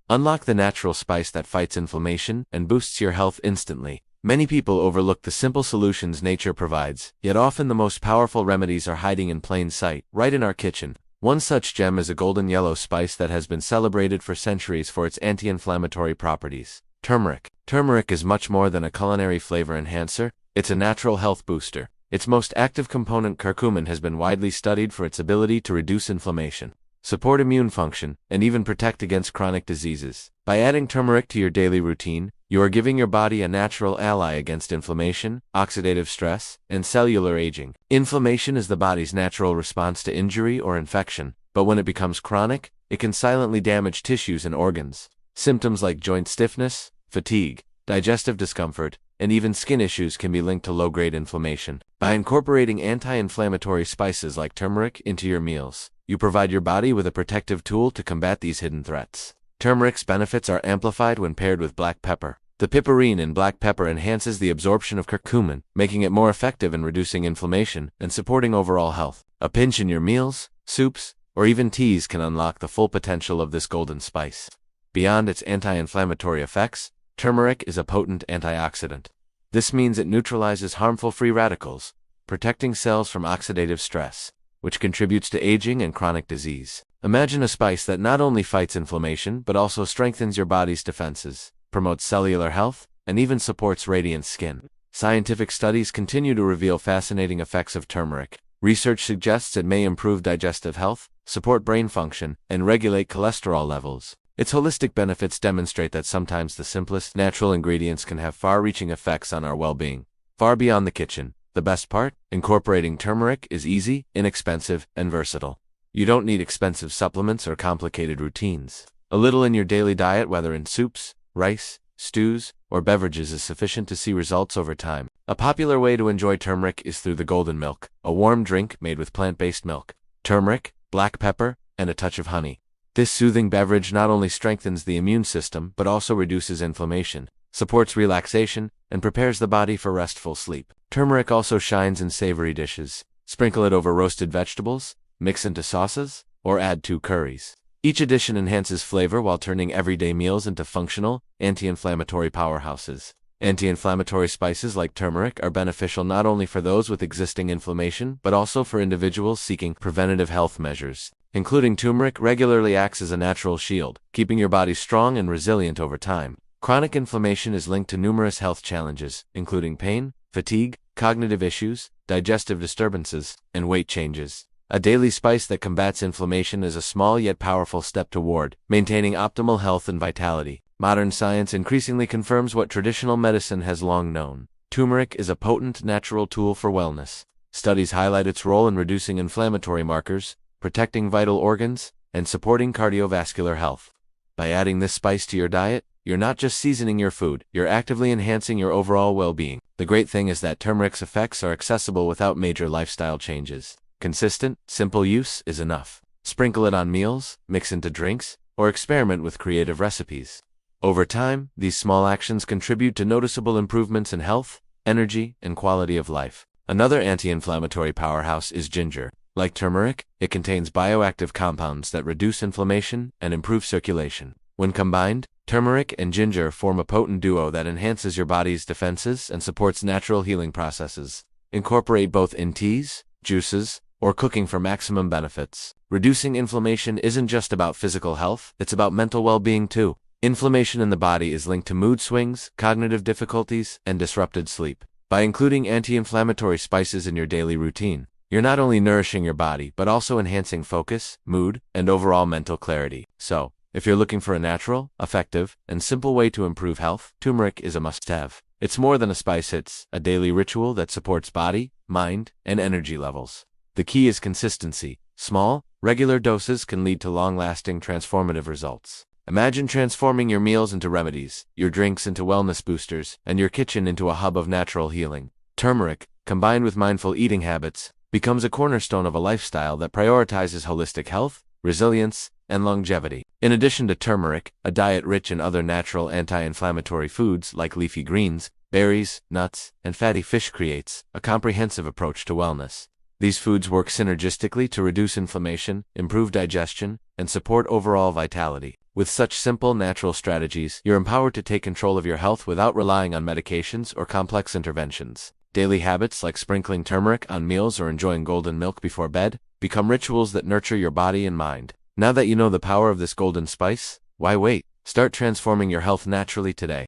Unlock the natural spice that fights inflammation and boosts your health instantly. Many people overlook the simple solutions nature provides, yet often the most powerful remedies are hiding in plain sight, right in our kitchen. One such gem is a golden yellow spice that has been celebrated for centuries for its anti-inflammatory properties. Turmeric. Turmeric is much more than a culinary flavor enhancer, it's a natural health booster. Its most active component, curcumin, has been widely studied for its ability to reduce inflammation, support immune function, and even protect against chronic diseases. By adding turmeric to your daily routine, you are giving your body a natural ally against inflammation, oxidative stress, and cellular aging. Inflammation is the body's natural response to injury or infection, but when it becomes chronic, it can silently damage tissues and organs. Symptoms like joint stiffness, fatigue, digestive discomfort, and even skin issues can be linked to low-grade inflammation. By incorporating anti-inflammatory spices like turmeric into your meals, you provide your body with a protective tool to combat these hidden threats. Turmeric's benefits are amplified when paired with black pepper. The piperine in black pepper enhances the absorption of curcumin, making it more effective in reducing inflammation and supporting overall health. A pinch in your meals, soups, or even teas can unlock the full potential of this golden spice. Beyond its anti-inflammatory effects, turmeric is a potent antioxidant. This means it neutralizes harmful free radicals, protecting cells from oxidative stress, which contributes to aging and chronic disease. Imagine a spice that not only fights inflammation but also strengthens your body's defenses, promotes cellular health, and even supports radiant skin. Scientific studies continue to reveal fascinating effects of turmeric. Research suggests it may improve digestive health, support brain function, and regulate cholesterol levels. Its holistic benefits demonstrate that sometimes the simplest natural ingredients can have far-reaching effects on our well-being. Far beyond the kitchen, the best part? Incorporating turmeric is easy, inexpensive, and versatile. You don't need expensive supplements or complicated routines. A little in your daily diet, whether in soups, rice, stews, or beverages, is sufficient to see results over time. A popular way to enjoy turmeric is through the golden milk, a warm drink made with plant-based milk, turmeric, black pepper, and a touch of honey. This soothing beverage not only strengthens the immune system but also reduces inflammation, supports relaxation, and prepares the body for restful sleep. Turmeric also shines in savory dishes. Sprinkle it over roasted vegetables, mix into sauces, or add to curries. Each addition enhances flavor while turning everyday meals into functional, anti-inflammatory powerhouses. Anti-inflammatory spices like turmeric are beneficial not only for those with existing inflammation but also for individuals seeking preventative health measures. Including turmeric regularly acts as a natural shield, keeping your body strong and resilient over time. Chronic inflammation is linked to numerous health challenges, including pain, fatigue, cognitive issues, digestive disturbances, and weight changes. A daily spice that combats inflammation is a small yet powerful step toward maintaining optimal health and vitality. Modern science increasingly confirms what traditional medicine has long known. Turmeric is a potent natural tool for wellness. Studies highlight its role in reducing inflammatory markers, protecting vital organs, and supporting cardiovascular health. By adding this spice to your diet, you're not just seasoning your food, you're actively enhancing your overall well-being. The great thing is that turmeric's effects are accessible without major lifestyle changes. Consistent, simple use is enough. Sprinkle it on meals, mix into drinks, or experiment with creative recipes. Over time, these small actions contribute to noticeable improvements in health, energy, and quality of life. Another anti-inflammatory powerhouse is ginger. Like turmeric, it contains bioactive compounds that reduce inflammation and improve circulation. When combined, turmeric and ginger form a potent duo that enhances your body's defenses and supports natural healing processes. Incorporate both in teas, juices, or cooking for maximum benefits. Reducing inflammation isn't just about physical health, it's about mental well-being too. Inflammation in the body is linked to mood swings, cognitive difficulties, and disrupted sleep. By including anti-inflammatory spices in your daily routine, you're not only nourishing your body, but also enhancing focus, mood, and overall mental clarity. So, if you're looking for a natural, effective, and simple way to improve health, turmeric is a must-have. It's more than a spice, it's a daily ritual that supports body, mind, and energy levels. The key is consistency. Small, regular doses can lead to long-lasting, transformative results. Imagine transforming your meals into remedies, your drinks into wellness boosters, and your kitchen into a hub of natural healing. Turmeric, combined with mindful eating habits, becomes a cornerstone of a lifestyle that prioritizes holistic health, resilience, and longevity. In addition to turmeric, a diet rich in other natural anti-inflammatory foods like leafy greens, berries, nuts, and fatty fish creates a comprehensive approach to wellness. These foods work synergistically to reduce inflammation, improve digestion, and support overall vitality. With such simple, natural strategies, you're empowered to take control of your health without relying on medications or complex interventions. Daily habits like sprinkling turmeric on meals or enjoying golden milk before bed become rituals that nurture your body and mind. Now that you know the power of this golden spice, why wait? Start transforming your health naturally today.